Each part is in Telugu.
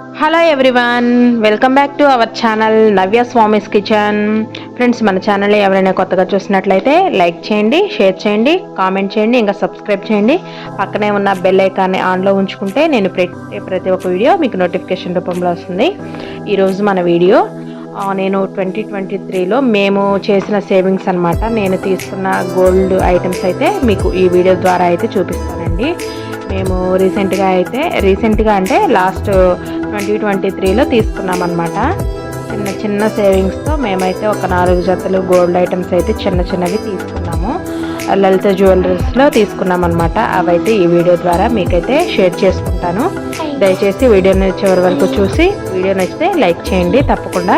Hello everyone, welcome back to our channel Navya Swami's kitchen. Friends, మన ఛానల్ ఎవరైనా కొత్తగా చూసినట్లయితే లైక్ చేయండి, షేర్ చేయండి, కామెంట్ చేయండి, ఇంకా సబ్స్క్రైబ్ చేయండి. పక్కనే ఉన్న బెల్ ఐకాన్ని ఆన్లో ఉంచుకుంటే నేను ప్రతి ఒక్క వీడియో మీకు నోటిఫికేషన్ రూపంలో వస్తుంది. ఈరోజు మన వీడియో నేను 2023లో మేము చేసిన సేవింగ్స్ అనమాట. నేను తీసుకున్న గోల్డ్ ఐటమ్స్ అయితే మీకు ఈ వీడియో ద్వారా అయితే చూపిస్తానండి. మేము రీసెంట్గా అంటే లాస్ట్ 2023లో తీసుకున్నాం అనమాట. చిన్న సేవింగ్స్తో మేమైతే ఒక 4 జతలు గోల్డ్ ఐటమ్స్ అయితే చిన్నవి తీసుకున్నాము. లలిత జ్యువెలరీస్లో తీసుకున్నాం అనమాట. అవైతే ఈ వీడియో ద్వారా మీకైతే షేర్ చేసుకుంటాను. దయచేసి వీడియోని చివరి వరకు చూసి వీడియో నచ్చితే లైక్ చేయండి. తప్పకుండా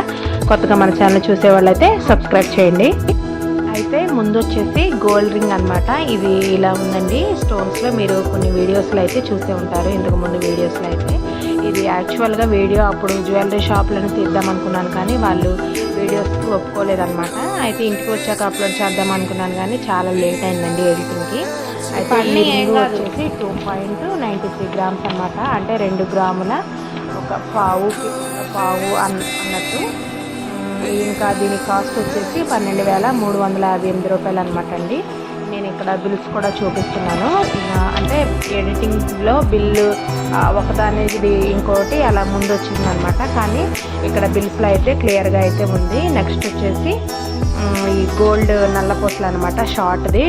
కొత్తగా మన ఛానల్ చూసే వాళ్ళైతే సబ్స్క్రైబ్ చేయండి. అయితే ముందు వచ్చేసి గోల్డ్ రింగ్ అనమాట. ఇది ఇలా ఉందండి స్టోన్స్లో. మీరు కొన్ని వీడియోస్లో అయితే చూసే ఉంటారు, ఇంతకు ముందు వీడియోస్లో అయితే. ఇది యాక్చువల్గా వీడియో అప్పుడు జ్యువెలరీ షాప్లను తీద్దాం అనుకున్నాను, కానీ వాళ్ళు వీడియోస్కి ఒప్పుకోలేదన్నమాట. అయితే ఇంటికి వచ్చాక అప్లోడ్ చేద్దాం అనుకున్నాను, కానీ చాలా లేట్ అయిందండి ఎడిటింగ్కి. అయితే ఈ రింగ్ వచ్చేసి 2.93 గ్రామ్స్ అనమాట. అంటే 2 గ్రాముల ఒక పావు అన్నట్టు. ఇంకా దీని కాస్ట్ వచ్చేసి 12,358 రూపాయలు అనమాట అండి. నేను ఇక్కడ బిల్స్ కూడా చూపిస్తున్నాను. అంటే ఎడిటింగ్లో బిల్లు ఒకదానికి ఇంకోటి అలా ముందు వచ్చింది అనమాట, కానీ ఇక్కడ బిల్స్లో అయితే క్లియర్గా అయితే ఉంది. నెక్స్ట్ వచ్చేసి ఈ గోల్డ్ నల్లపూసలు అనమాట, షార్ట్ది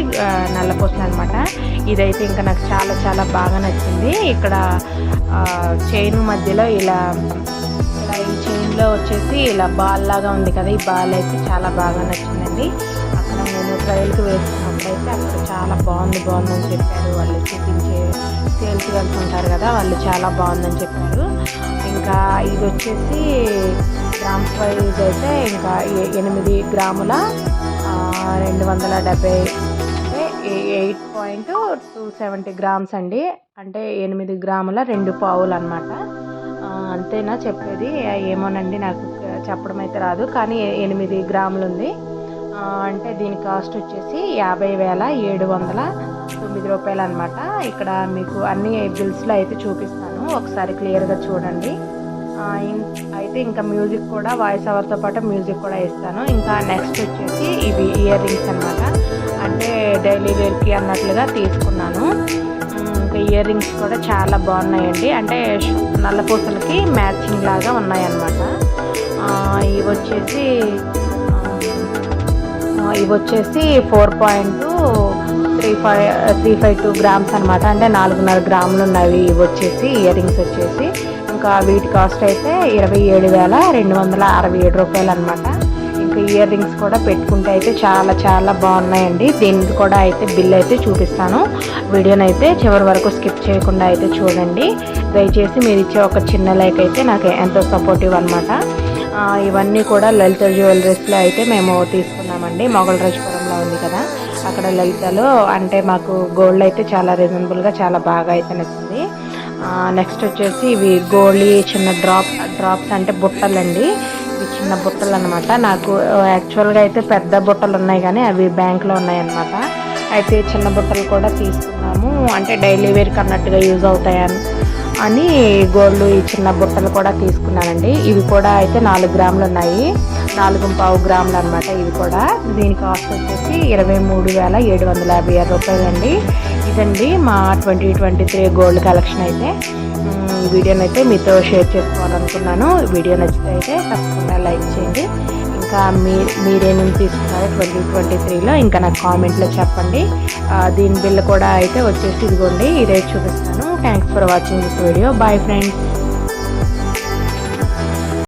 నల్లపూసలు అనమాట. ఇదైతే ఇంకా నాకు చాలా బాగా నచ్చింది. ఇక్కడ చైన్ మధ్యలో ఇలా ఈ చైన్లో వచ్చేసి ఇలా బాల్ లాగా ఉంది కదా, ఈ బాల్ అయితే చాలా బాగా నచ్చిందండి. అక్కడ నేను ట్రయల్కి వేసుకున్నప్పుడైతే అక్కడ చాలా బాగుందని చెప్పారు వాళ్ళు. చూపించే సేల్స్ గర్ల్స్ ఉంటారు కదా, వాళ్ళు చాలా బాగుందని చెప్పారు. ఇంకా ఇది వచ్చేసి గ్రామ్స్ వైజ్ అయితే ఇంకా 8 గ్రాముల 270 అంటే 8.270 గ్రామ్స్ అండి. అంటే 8 గ్రాముల 2 పావులు అనమాట. అంతేనా చెప్పేది? ఏమోనండి, నాకు చెప్పడం అయితే రాదు, కానీ 8 గ్రాములు ఉంది. అంటే దీని కాస్ట్ వచ్చేసి 50,709 రూపాయలు అనమాట. ఇక్కడ మీకు అన్ని బిల్స్లో అయితే చూపిస్తాను, ఒకసారి క్లియర్గా చూడండి. అయితే ఇంకా మ్యూజిక్ కూడా, వాయిస్ ఓవర్తో పాటు మ్యూజిక్ కూడా ఇస్తాను. ఇంకా నెక్స్ట్ వచ్చేసి ఇవి ఇయర్ రింగ్స్ అనమాట. అంటే డైలీ వేర్కి అన్నట్లుగా తీసుకున్నాను. ఇయర్ రింగ్స్ కూడా చాలా బాగున్నాయండి. అంటే నల్లపూసలకి మ్యాచింగ్ లాగా ఉన్నాయన్నమాట. ఇవి వచ్చేసి 4.352 గ్రామ్స్ అనమాట. అంటే 4.5 గ్రాములు ఉన్నవి ఇవి వచ్చేసి ఇయర్ రింగ్స్ వచ్చేసి. ఇంకా వీటి కాస్ట్ అయితే 27,267 రూపాయలు అనమాట. ఇంకా ఇయర్ రింగ్స్ కూడా పెట్టుకుంటే అయితే చాలా బాగున్నాయండి. దీనికి కూడా అయితే బిల్ అయితే చూపిస్తాను. వీడియోని అయితే చివరి వరకు స్కిప్ చేయకుండా అయితే చూడండి. దయచేసి మీరు ఇచ్చే ఒక చిన్న లైక్ అయితే నాకు ఎంతో సపోర్టివ్ అనమాట. ఇవన్నీ కూడా లలిత జ్యువెలరీస్లో అయితే మేము తీసుకున్నామండి. మొగల్రాజపురంలో ఉంది కదా, అక్కడ లలితలో. అంటే మాకు గోల్డ్ అయితే చాలా రీజనబుల్గా చాలా బాగా అయితే నచ్చింది. నెక్స్ట్ వచ్చేసి ఇవి గోల్డ్ చిన్న డ్రాప్స్ అంటే బుట్టలండి. ఇవి చిన్న బుట్టలు అనమాట. నాకు యాక్చువల్గా అయితే పెద్ద బుట్టలు ఉన్నాయి, కానీ అవి బ్యాంక్లో ఉన్నాయన్నమాట. అయితే చిన్న బుట్టలు కూడా తీసుకున్నాము. అంటే డైలీ వేర్కి అన్నట్టుగా యూజ్ అవుతాయని గోల్డ్ ఈ చిన్న బుట్టలు కూడా తీసుకున్నానండి. ఇవి కూడా అయితే 4 గ్రాములు ఉన్నాయి, 4.5 గ్రాములు అనమాట. ఇవి కూడా దీని కాస్ట్ వచ్చేసి 23,756 రూపాయలు అండి. ఇదండి మా 2023 గోల్డ్ కలెక్షన్ అయితే. ఈ వీడియోని అయితే మీతో షేర్ చేసుకోవాలనుకున్నాను. వీడియో నచ్చితే అయితే తప్పకుండా లైక్ చేయండి. ఇంకా మీరేమేమి తీసుకున్నారో 2023లో ఇంకా నాకు కామెంట్లో చెప్పండి. దీని బిల్ కూడా అయితే వచ్చేసి ఇదిగోండి, ఇదే చూపిస్తాను. Thanks for watching this video. Bye friends.